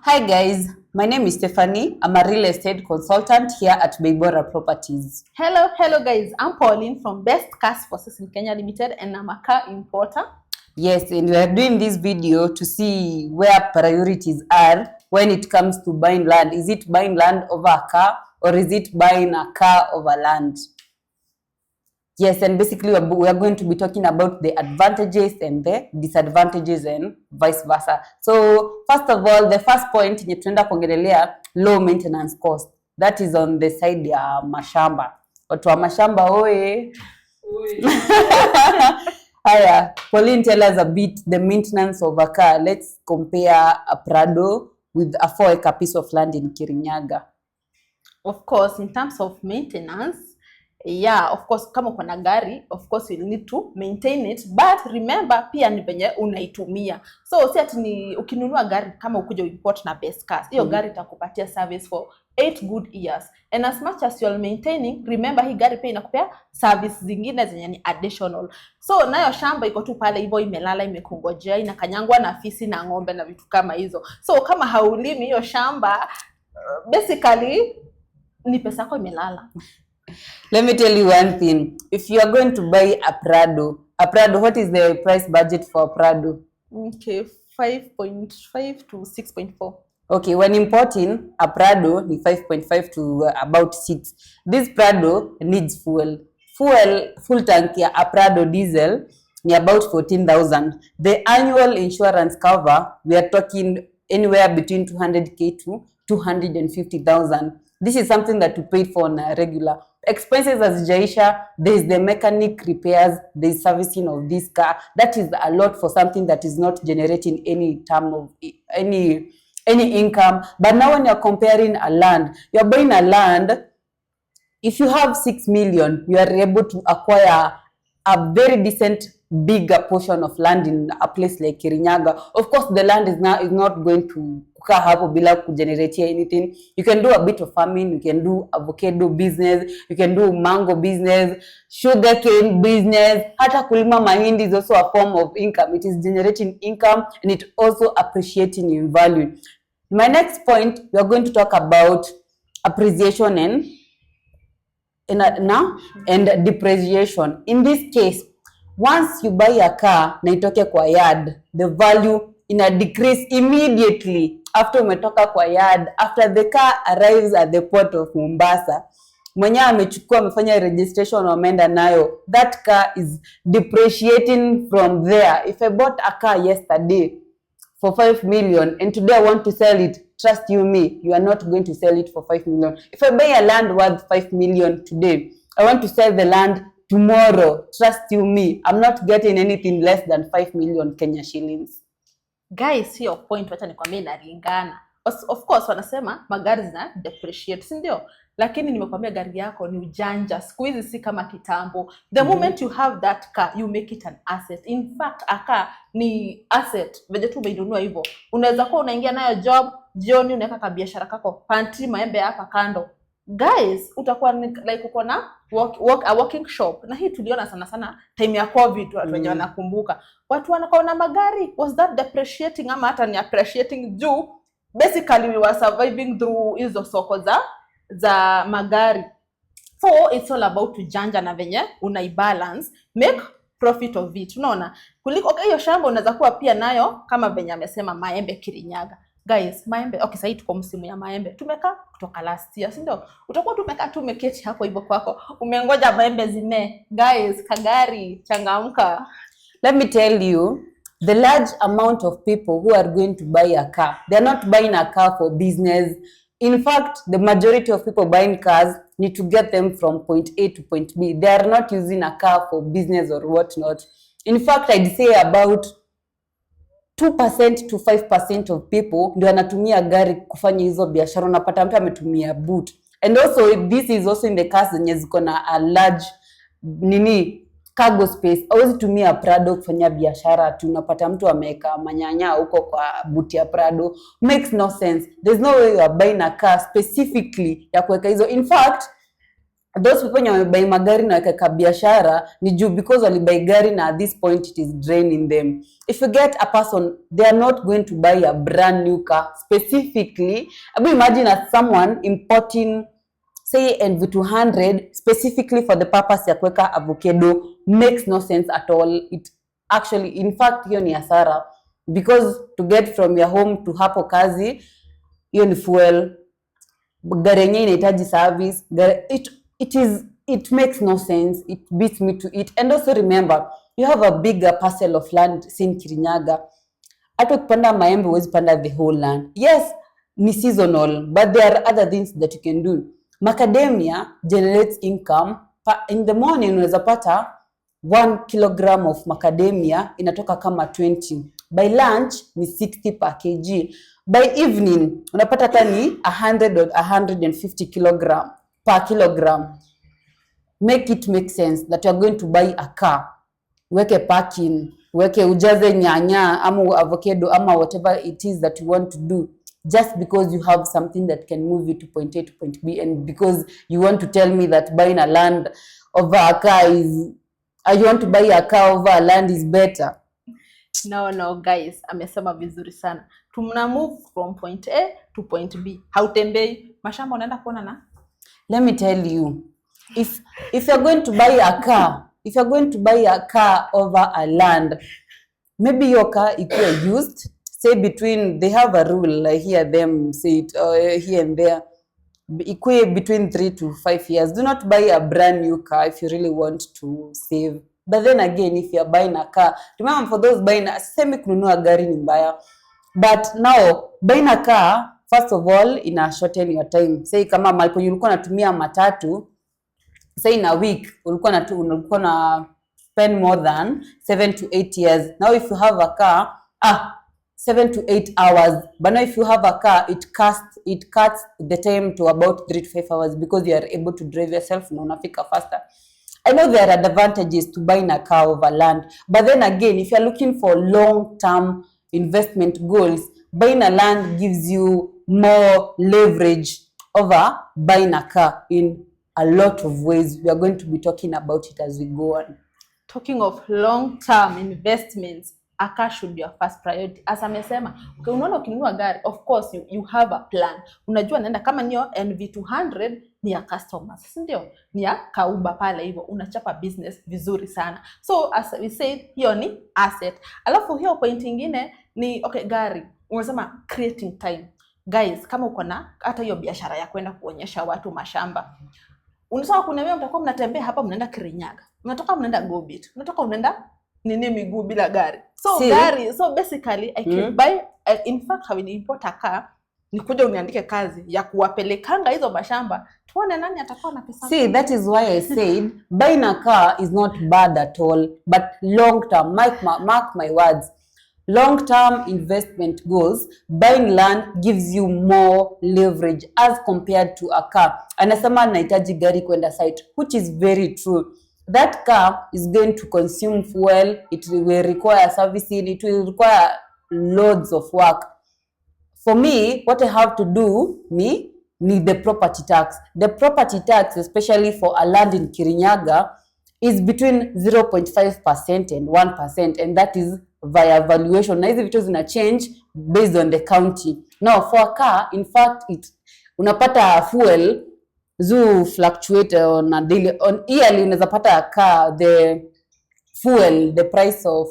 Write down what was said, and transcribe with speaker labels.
Speaker 1: Hi guys, my name is Stephanie. I'm a real estate consultant here at Baybora Properties.
Speaker 2: Hello guys. I'm Pauline from Best Cars Forces in Kenya Limited and I'm a car importer.
Speaker 1: Yes, and we are doing this video to see where priorities are when it comes to buying land. Is it buying land over a car or is it buying a car over land? Yes, and basically we are going to be talking about the advantages and the disadvantages and vice versa. So first of all, the first point yenye tunaenda kuongelelea low maintenance cost. That is on the side ya mashamba. Watu wa mashamba oye. Haya, Pauline, tell us a bit the maintenance of a car. Let's compare a Prado with a 4-acre piece of land in Kirinyaga.
Speaker 2: Of course, in terms of maintenance, yeah, of course, kama uko na gari, of course you need to maintain it, but remember pia ni venye unaitumia. So si ati ni ukinunua gari kama ukuje import na Best Cars, hiyo gari itakupatia service for 8 good years. And as much as you're maintaining, remember hii gari pia inakupea service zingine zenye ni additional. So nayo shamba iko tu pale hivyo imelala imekungojea, inakanyangwa na fisi na ng'ombe na vitu kama hizo. So kama haulimi hiyo shamba, basically ni pesa yako imelala.
Speaker 1: Let me tell you one thing. If you are going to buy a Prado, what is the price budget for a Prado?
Speaker 2: Okay, 5.5 to 6.4.
Speaker 1: Okay, when importing a Prado, ni 5.5 to about 6. This Prado needs fuel. Full tank ya a Prado diesel ni about 14,000. The annual insurance cover, we are talking anywhere between 200k to 250,000. This is something that you pay for on a regular. Expenses as Jaisha, there is the mechanic repairs, there is servicing of this car. That is a lot for something that is not generating any term of any income. But now when you're comparing a land, you're buying a land, if you have 6 million, you are able to acquire a very decent bigger portion of land in a place like Kirinyaga. Of course, the land is not going to kukaa hapo bila kugenerate anything. You can do a bit of farming, you can do avocado business, you can do mango business, sugarcane business, hata kulima mahindi is also a form of income. It is generating income and it also appreciating in value. My next point, we are going to talk about appreciation and depreciation. In this case, once you buy a car na itoke kwa yard, the value ina decrease immediately after umetoka kwa yard. After the car arrives at the port of Mombasa, mwenye amechukua amefanya registration wameenda nayo, that car is depreciating from there. If I bought a car yesterday for 5 million and today I want to sell it, trust you me, you are not going to sell it for 5 million. If I buy a land worth 5 million today, I want to sell the land tomorrow, trust you me, I'm not getting anything less than 5 million Kenya shillings.
Speaker 2: Guys, hiyo point wacha nikwambie inalingana. Of course wanasema magari zina depreciate, si ndio? Lakini nimekwambia gari yako ni ujanja. Siku hizi si kama kitambo. The moment you have that car, you make it an asset. In fact, a car ni asset. Veje tu umeinunua hivyo. Unaweza kuwa unaingia nayo job, jioni unaweka biashara kako, pantry maembe hapa kando. Guys, utakuwa like uko na a working shop. Na hii tuliona sana time ya COVID watu wenye wanakumbuka. Watu wanaona magari, was that depreciating ama hata ni appreciating juu? Basically we were surviving through hizo soko za magari. So it's all about ujanja na venye unaibalance, make profit of it. Unaona? Kuliko hiyo shamba unaweza kuwa pia nayo kama venye amesema maembe Kirinyaga. Guys, maembe, okay, sasa tuko msimu ya maembe. Tumekaa kutoka last year, si ndio? Utakuwa tumekaa tumeketi hapo hivyo kwako. Umengoja maembe zime. Guys, kagari, changamka.
Speaker 1: Let me tell you, the large amount of people who are going to buy a car, they're not buying a car for business. In fact, the majority of people buying cars need to get them from point A to point B. They are not using a car for business or whatnot. In fact, I'd say about 2% to 5% of people ndio wanatumia gari kufanya hizo biashara. Unapata mtu ametumia boot. And also, this is also in the cars zenye ziko na a large cargo space. Hawezi tumia Prado kufanya biashara tu. Unapata mtu ameweka manyanya huko kwa boot ya Prado. Makes no sense. There's no way you are buying a car specifically ya kuweka hizo. In fact, those people wenye wamebai magari na weka biashara ni juu because walibai gari na at this point it is draining them. If you get a person, they are not going to buy a brand new car specifically. Imagine as someone importing say NV200 specifically for the purpose ya kuweka avocado, makes no sense at all. It actually, in fact, hiyo ni hasara because to get from your home to hapo kazi, hiyo ni fuel. Gari yenyewe inahitaji service. It makes no sense. It beats me to it. And also remember, you have a bigger parcel of land in Kirinyaga. Hata ukipanda maembe huwezi panda the whole land. Yes, ni seasonal, but there are other things that you can do. Macadamia generates income. In the morning unaweza pata 1 kilogram of macadamia inatoka kama 20. By lunch ni 60 per kg. By evening unapata hata ni 100 or 150 kilogram per kilogram. Make it make sense that you are going to buy a car. Weke parking, weke ujaze nyanya ama avocado ama whatever it is that you want to do, just because you have something that can move you to point A to point B, and because you want to tell me that buying a land over a car is, you want to buy a car over a land is better.
Speaker 2: No guys, amesema vizuri sana. Tumna move from point A to point B. Hautembei, mashamba unaenda kuona na?
Speaker 1: Let me tell you, if you're going to buy a car, if you're going to buy a car over a land, maybe your car is used, say between, they have a rule, I hear them say it here and there, between 3 to 5 years. Do not buy a brand new car if you really want to save. But then again, if you're buying a car, remember for those buying, sisemi kununua gari ni mbaya, but now buying a car, first of all, ina shorten your time. Say kama malipo ulikuwa unatumia matatu, say in a week ulikuwa na spend more than 7 to 8 years. Now if you have a car, 7 to 8 hours. But now if you have a car, it cuts the time to about 3 to 5 hours because you are able to drive yourself na unafika faster. I know there are advantages to buying a car over land, but then again, if you're looking for long-term investment goals, buying a land gives you more leverage over buying a car in a lot of ways. We are going to be talking about it as we go on.
Speaker 2: Talking of long-term investments, a car should be your first priority. As amesema, unaona ukinunua gari, of course you have a plan. Unajua naenda kama niyo NV200 ni ya customers, si ndio? Ni ya kauba pale hivyo, unachapa business vizuri sana. So as we said, hiyo ni asset. Alafu hiyo point ingine ni okay, gari. Unasema creating time. Guys, kama uko na hata hiyo biashara ya kwenda kuonyesha watu mashamba, unasema kuna wewe mtakuwa mnatembea hapa, mnaenda Kirinyaga, mnatoka mnaenda Gobit, mnatoka mnaenda nini miguu bila gari. So gari, so basically I can buy, in fact I will import a car, nikuja uniandike kazi ya kuwapelekanga hizo mashamba, tuone nani atakuwa na pesa.
Speaker 1: See, that is why I said buying a car is not bad at all, but long term, mark my words, long term investment goals, buying land gives you more leverage as compared to a car. Anasema nahitaji gari kwenda site, which is very true. That car is going to consume fuel, it will require servicing, it will require loads of work. For me, what I have to do ni the property tax. The property tax, especially for a land in Kirinyaga, is between 0.5% and 1%, and that is via valuation. Na hizi vitu zina change based on the county. Now, for a car, in fact, unapata fuel zu fluctuate on a daily, on yearly unaweza pata a car, the fuel, the price of